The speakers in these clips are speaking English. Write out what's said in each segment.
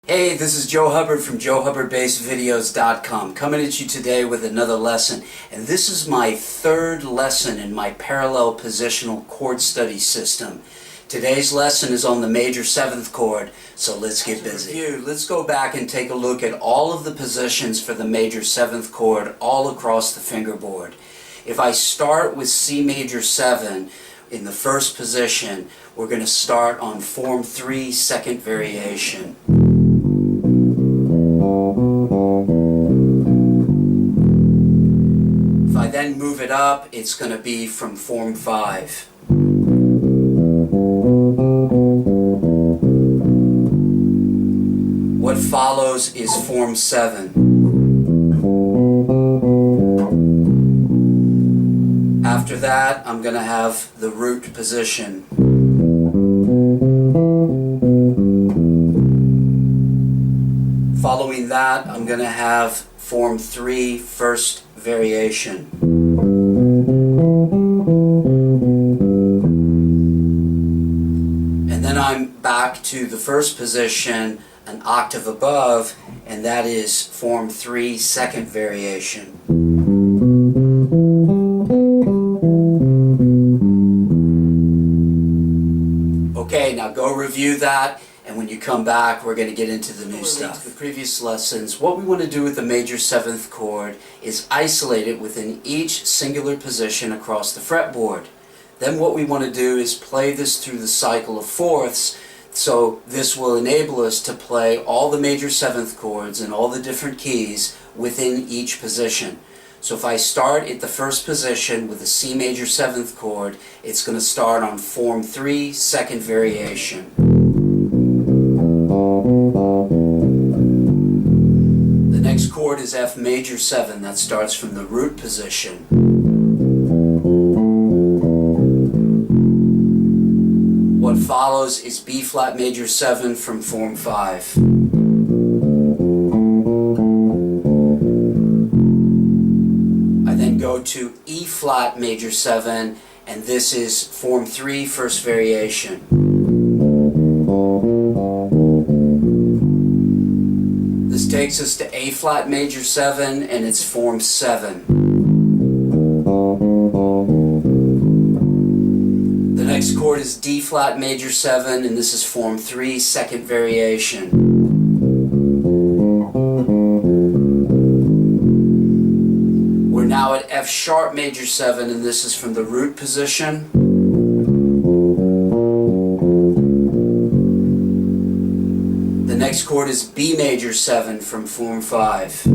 Hey, this is Joe Hubbard from JoeHubbardBassVideos.com coming at you today with another lesson. And this is my third lesson in my parallel positional chord study system. Today's lesson is on the major 7th chord, so let's get busy. Let's go back and take a look at all of the positions for the major 7th chord all across the fingerboard. If I start with C major 7 in the first position, we're going to start on form 3, second variation. If I then move it up, it's going to be from form 5. What follows is form 7. After that, I'm going to have the root position. Following that, I'm going to have form 3, first variation. And then I'm back to the first position, an octave above, and that is form 3, second variation. Okay, now go review that, and when you come back, we're going to get into the new stuff. The previous lessons, what we want to do with the major 7th chord is isolate it within each singular position across the fretboard. Then what we want to do is play this through the cycle of fourths, so this will enable us to play all the major 7th chords in all the different keys within each position. So if I start at the first position with a C major 7th chord, it's going to start on form 3, second variation. The next chord is F major 7, that starts from the root position. What follows is B flat major 7 from form 5. I then go to E flat major 7, and this is form 3, first variation. This takes us to A flat major 7, and it's form 7. The next chord is D flat major 7, and this is form 3, second variation. We're now at F sharp major 7, and this is from the root position. The next chord is B major 7 from form 5.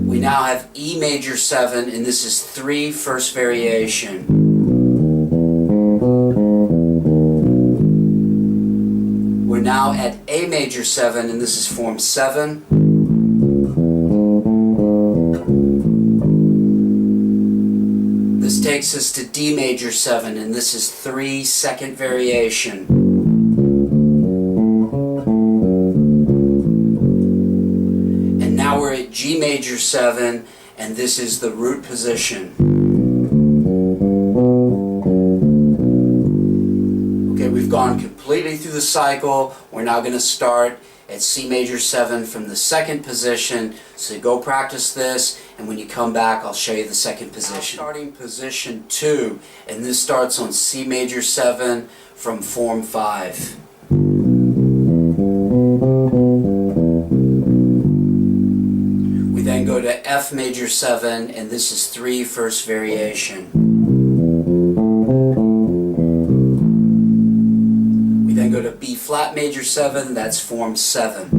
We now have E major 7, and this is 3, first variation. We're now at A major 7, and this is form 7. This takes us to D major 7, and this is 3, second variation. And now we're at G major 7, and this is the root position. Okay, we've gone completely through the cycle. We're now going to start at C major 7 from the second position. So go practice this, and when you come back, I'll show you the second position. Starting position 2, and this starts on C major 7 from form 5. We then go to F major 7, and this is 3, first variation. We then go to B flat major 7, that's form 7.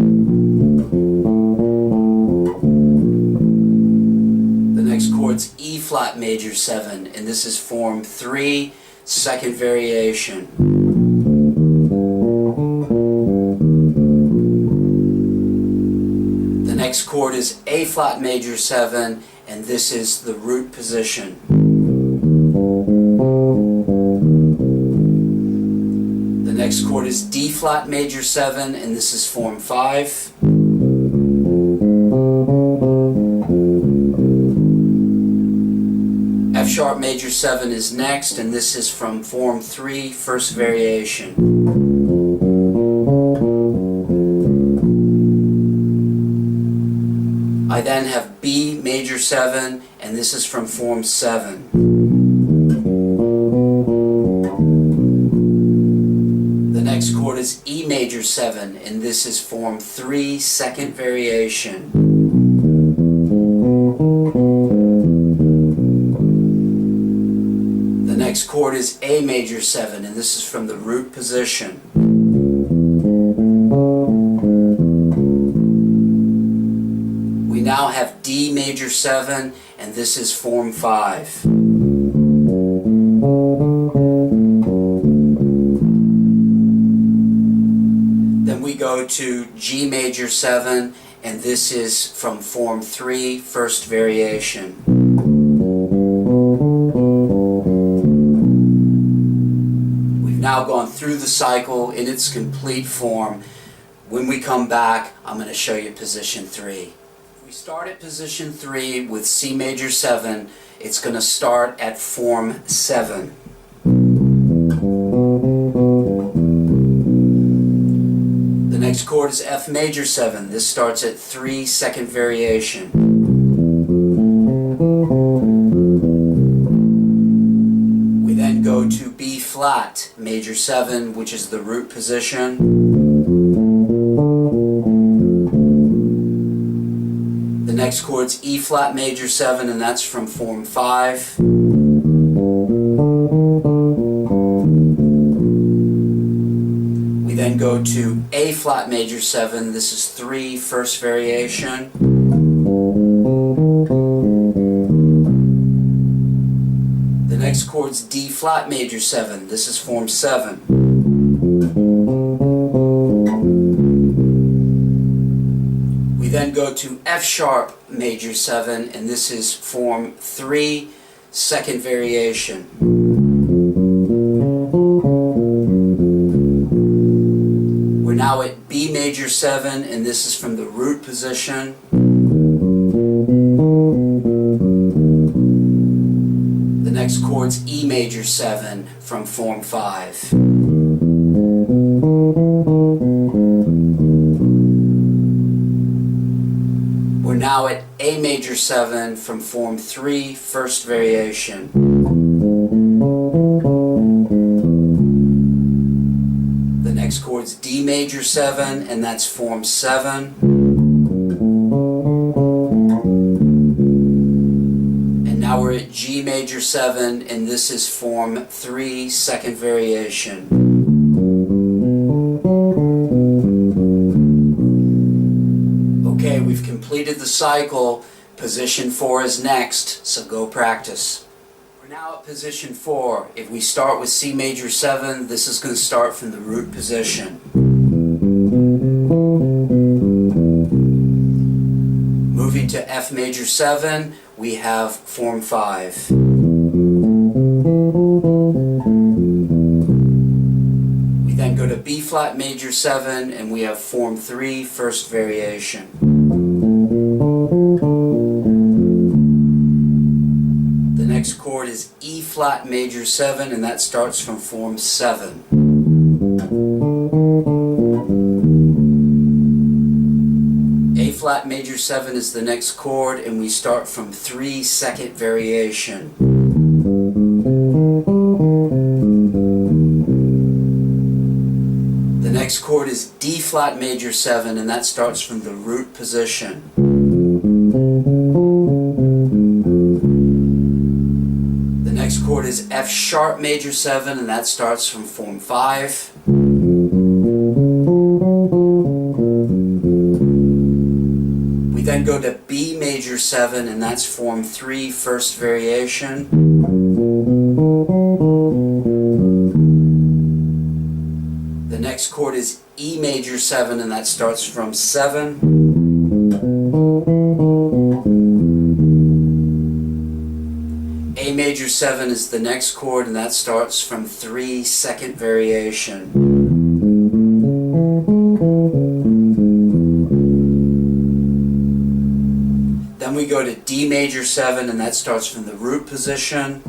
The next chord's E flat major 7, and this is form 3, second variation. The next chord is A flat major 7, and this is the root position. The next chord is D flat major 7, and this is form 5. F sharp major 7 is next, and this is from form 3, first variation. I then have B major 7, and this is from form 7. The next chord is E major 7, and this is form 3, second variation. The next chord is A major 7, and this is from the root position. We now have D major 7, and this is form 5. Then we go to G major 7, and this is from form 3, first variation. We've now gone through the cycle in its complete form. When we come back, I'm going to show you position 3. We start at position 3 with C major 7. It's going to start at form 7. The next chord is F major 7. This starts at 3, second variation. We then go to B flat major 7, which is the root position. The next chord is E flat major 7, and that's from form 5. We then go to A flat major 7. This is 3, first variation. The next chord is D flat major 7. This is form 7. We then go to F sharp major 7, and this is form 3, second variation. We're now at B major 7, and this is from the root position. The next chord's E major 7 from form 5. We're now at A major 7 from form 3, first variation. The next chord's D major 7, and that's form 7. And now we're at G major 7, and this is form 3, second variation. Okay, we've completed the cycle. Position 4 is next, so go practice. We're now at position 4. If we start with C major 7, this is going to start from the root position. Moving to F major 7, we have form 5. We then go to B flat major 7, and we have form 3, first variation. The next chord is E flat major 7, and that starts from form 7. A flat major 7 is the next chord, and we start from 3, second variation. The next chord is D flat major 7, and that starts from the root position. The next chord is F sharp major 7, and that starts from form 5. We then go to B major 7, and that's form 3, first variation. The next chord is E major 7, and that starts from 7. A major 7 is the next chord, and that starts from 3, second variation. Then we we go to D major 7, and that starts from the root position.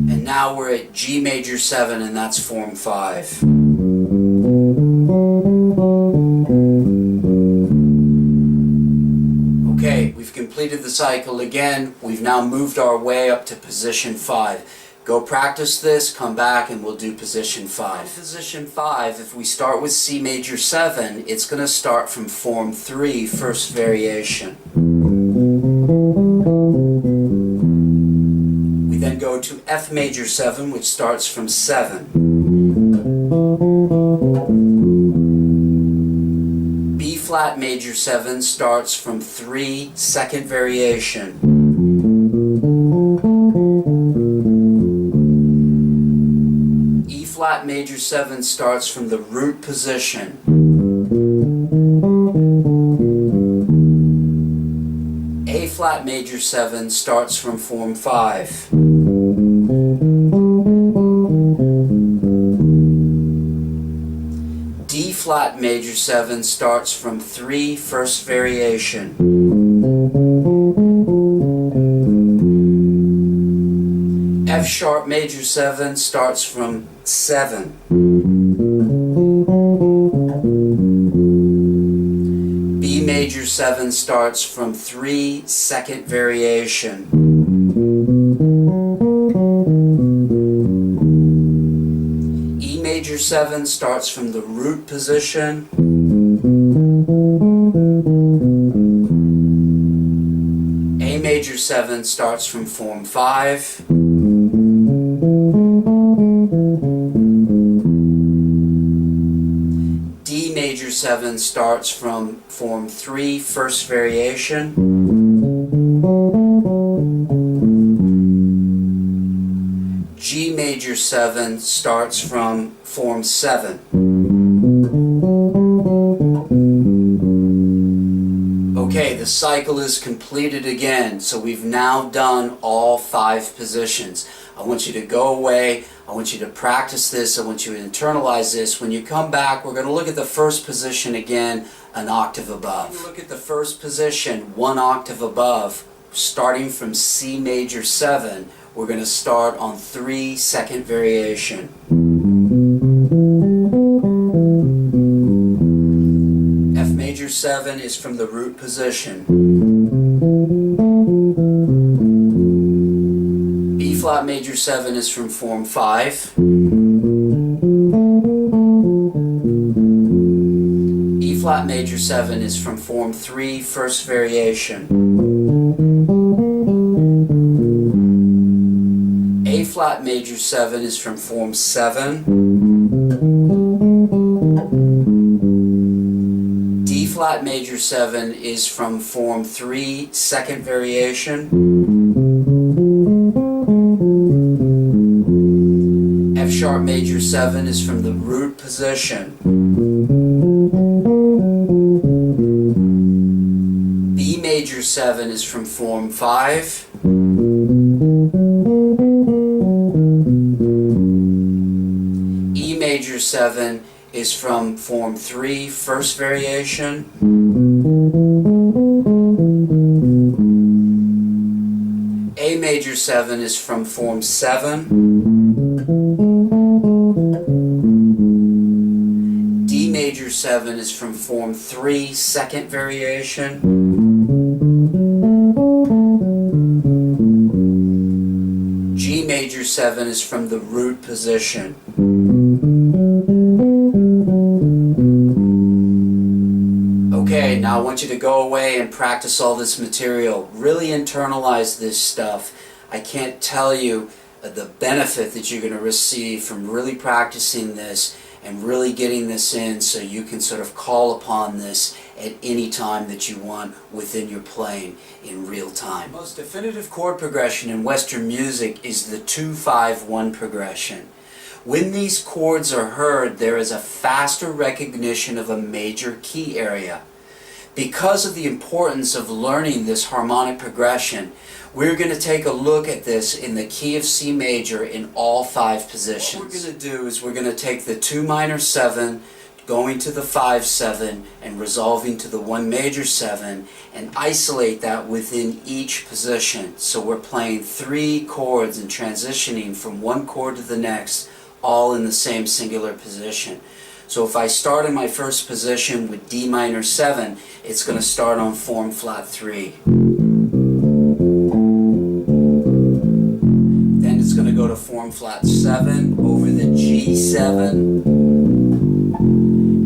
And now we're at G major 7, and that's form 5. Okay, we've completed the cycle again. We've now moved our way up to position 5. Go practice this, come back, and we'll do position 5. Position 5, if we start with C major 7, it's going to start from form 3, first variation. We then go to F major 7, which starts from 7. B flat major 7 starts from 3, second variation. E flat major 7 starts from the root position. A flat major 7 starts from form 5. D flat major 7 starts from 3, first variation. F sharp major 7 starts from 7. B major 7 starts from 3, second variation. E major 7 starts from the root position. A major 7 starts from form 5. D major 7 starts from form 3, first variation. G major 7 starts from form 7. Okay, the cycle is completed again, so we've now done all 5 positions. I want you to go away, I want you to practice this, I want you to internalize this. When you come back, we're going to look at the first position again, an octave above. Look at the first position, 1 octave above, starting from C major 7. We're going to start on 3, second variation. F major 7 is from the root position. B flat major 7 is from form 5. E flat major 7 is from form 3, first variation. A flat major 7 is from form 7. D flat major 7 is from form 3, second variation. F sharp major 7 is from the root position. B major 7 is from form 5. E major 7 is from form 3, first variation. A major 7 is from form 7. D major 7 is from form 3, second variation. G major 7 is from the root position. Okay, now I want you to go away and practice all this material. Really internalize this stuff. I can't tell you the benefit that you're going to receive from really practicing this and really getting this in so you can sort of call upon this at any time that you want within your playing in real time. The most definitive chord progression in Western music is the 2-5-1 progression. When these chords are heard, there is a faster recognition of a major key area. Because of the importance of learning this harmonic progression, we're going to take a look at this in the key of C major in all 5 positions. What we're going to do is we're going to take the 2 minor 7, going to the 5/7 and resolving to the 1 major 7, and isolate that within each position. So we're playing 3 chords and transitioning from one chord to the next, all in the same singular position. So if I start in my first position with D minor 7, it's going to start on form flat 3. Then it's going to go to form flat 7 over the G7,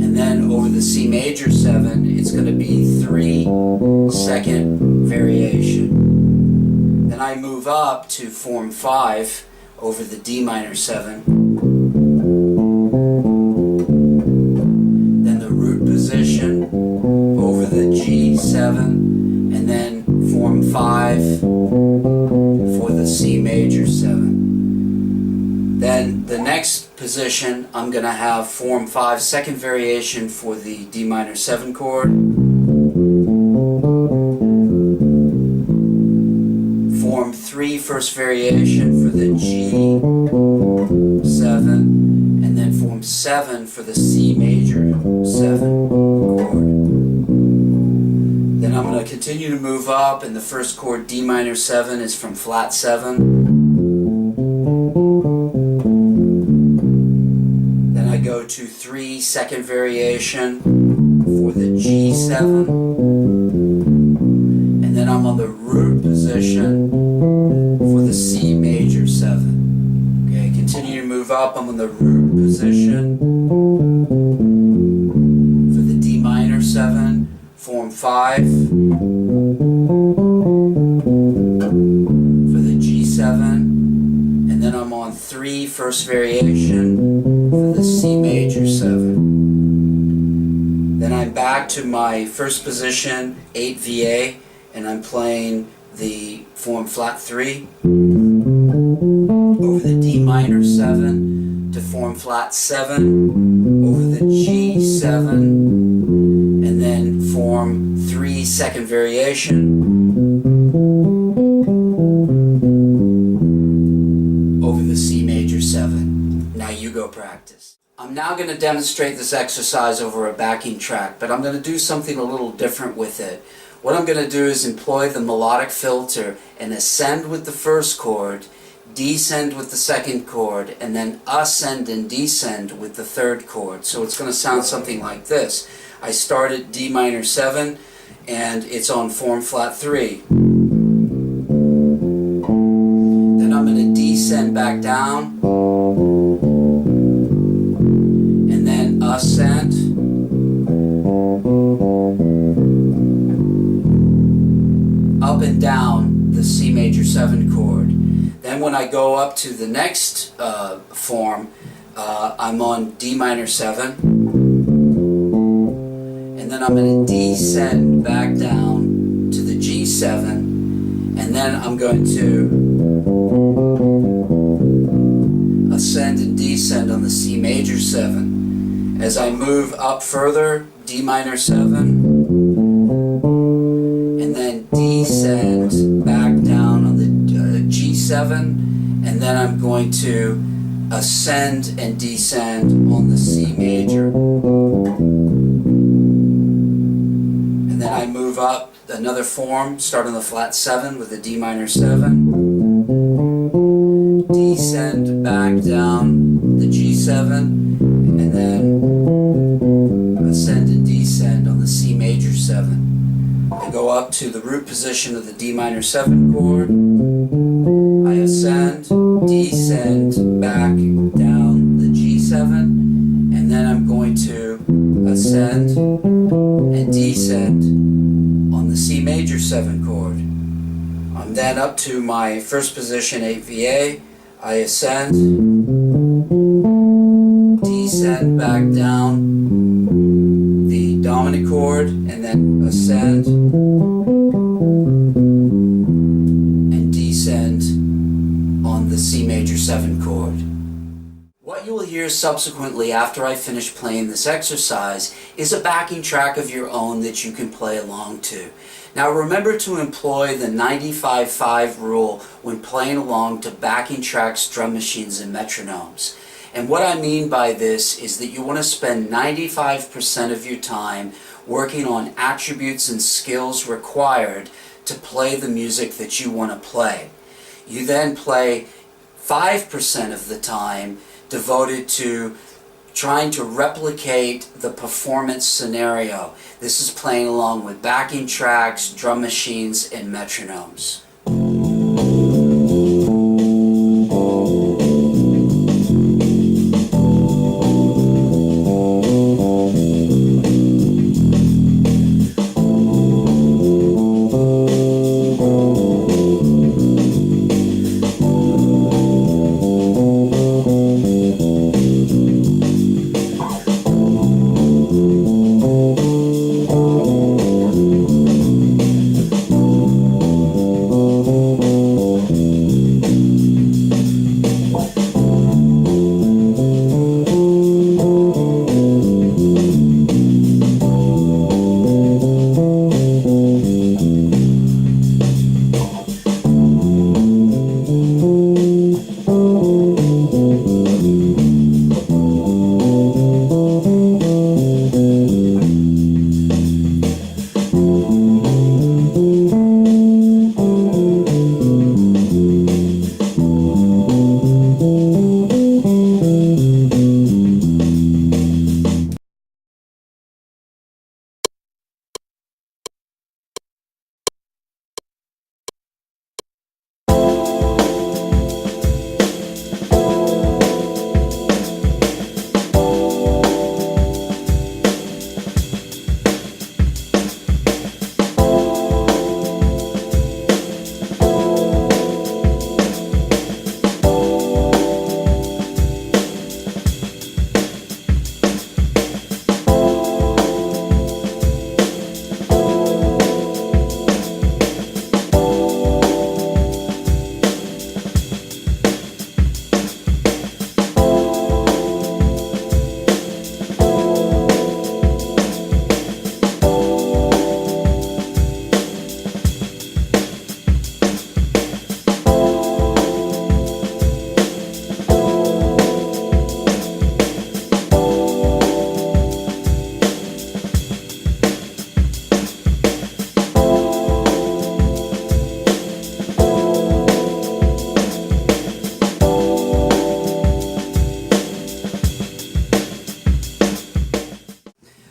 and then over the C major 7 it's going to be 3/2 variation. Then I move up to form 5 over the D minor 7. Position over the G7, and then form 5 for the C major 7. Then the next position I'm going to have form 5 second variation for the D minor 7 chord, form 3 first variation for the G7, and then form 7 for the C major 7 chord. Then I'm going to continue to move up, and the first chord D minor 7 is from flat 7. Then I go to 3 second variation for the G7, and then I'm on the root position for the C major 7. Okay, continue to move up. I'm on the root position for the D minor 7, form 5 for the G7, and then I'm on 3 first variation for the C major 7. Then I'm back to my first position, 8 VA, and I'm playing the form flat 3 over the D minor 7 to form flat 7 over the G7, and then form 3 second variation over the C major 7. Now you go practice. I'm now going to demonstrate this exercise over a backing track, but I'm going to do something a little different with it. What I'm going to do is employ the melodic filter and ascend with the first chord, descend with the second chord, and then ascend and descend with the third chord. So it's going to sound something like this. I start at D minor 7, and it's on form flat 3. Then I'm going to descend back down, and then ascend, up and down the C major 7 chord. Then when I go up to the next form, I'm on D minor 7, and then I'm going to descend back down to the G7, and then I'm going to ascend and descend on the C major 7. As I move up further, D minor 7, and then descend back down on the G7, and then I'm going to ascend and descend on the C major. And then I move up another form, start on the flat 7 with the D minor 7, descend back down the G7, and then ascend and descend on the C major 7. I go up to the root position of the D minor 7 chord, I ascend, descend back down the G7, and then I'm going to ascend and descend on the C major 7 chord. I'm then up to my first position, 8 VA, I ascend, descend back down the dominant chord, and then ascend and descend on the C major 7 chord. What you will hear subsequently after I finish playing this exercise is a backing track of your own that you can play along to. Now remember to employ the 95-5 rule when playing along to backing tracks, drum machines, and metronomes. And what I mean by this is that you want to spend 95% of your time working on attributes and skills required to play the music that you want to play. You then play 5% of the time devoted to trying to replicate the performance scenario. This is playing along with backing tracks, drum machines, and metronomes.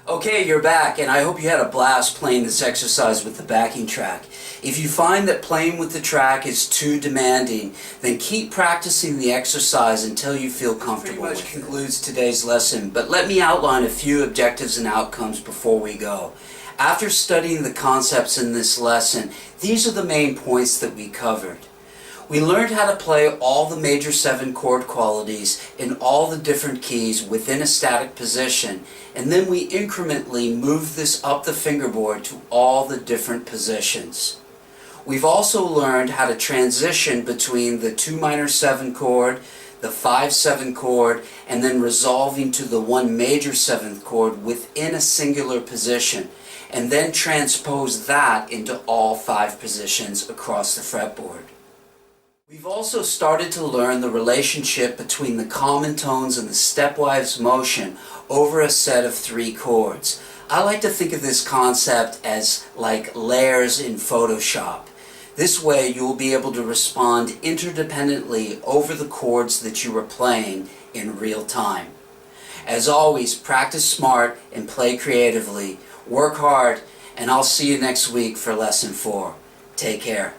Okay, you're back, and I hope you had a blast playing this exercise with the backing track. If you find that playing with the track is too demanding, then keep practicing the exercise until you feel comfortable. That pretty much concludes today's lesson, but let me outline a few objectives and outcomes before we go. After studying the concepts in this lesson, these are the main points that we covered. We learned how to play all the major 7 chord qualities in all the different keys within a static position, and then we incrementally moved this up the fingerboard to all the different positions. We've also learned how to transition between the 2 minor 7 chord, the 5/7 chord, and then resolving to the 1 major 7th chord within a singular position, and then transpose that into all 5 positions across the fretboard. We've also started to learn the relationship between the common tones and the stepwise motion over a set of 3 chords. I like to think of this concept as like layers in Photoshop. This way you will be able to respond interdependently over the chords that you are playing in real time. As always, practice smart and play creatively. Work hard, and I'll see you next week for Lesson 4. Take care.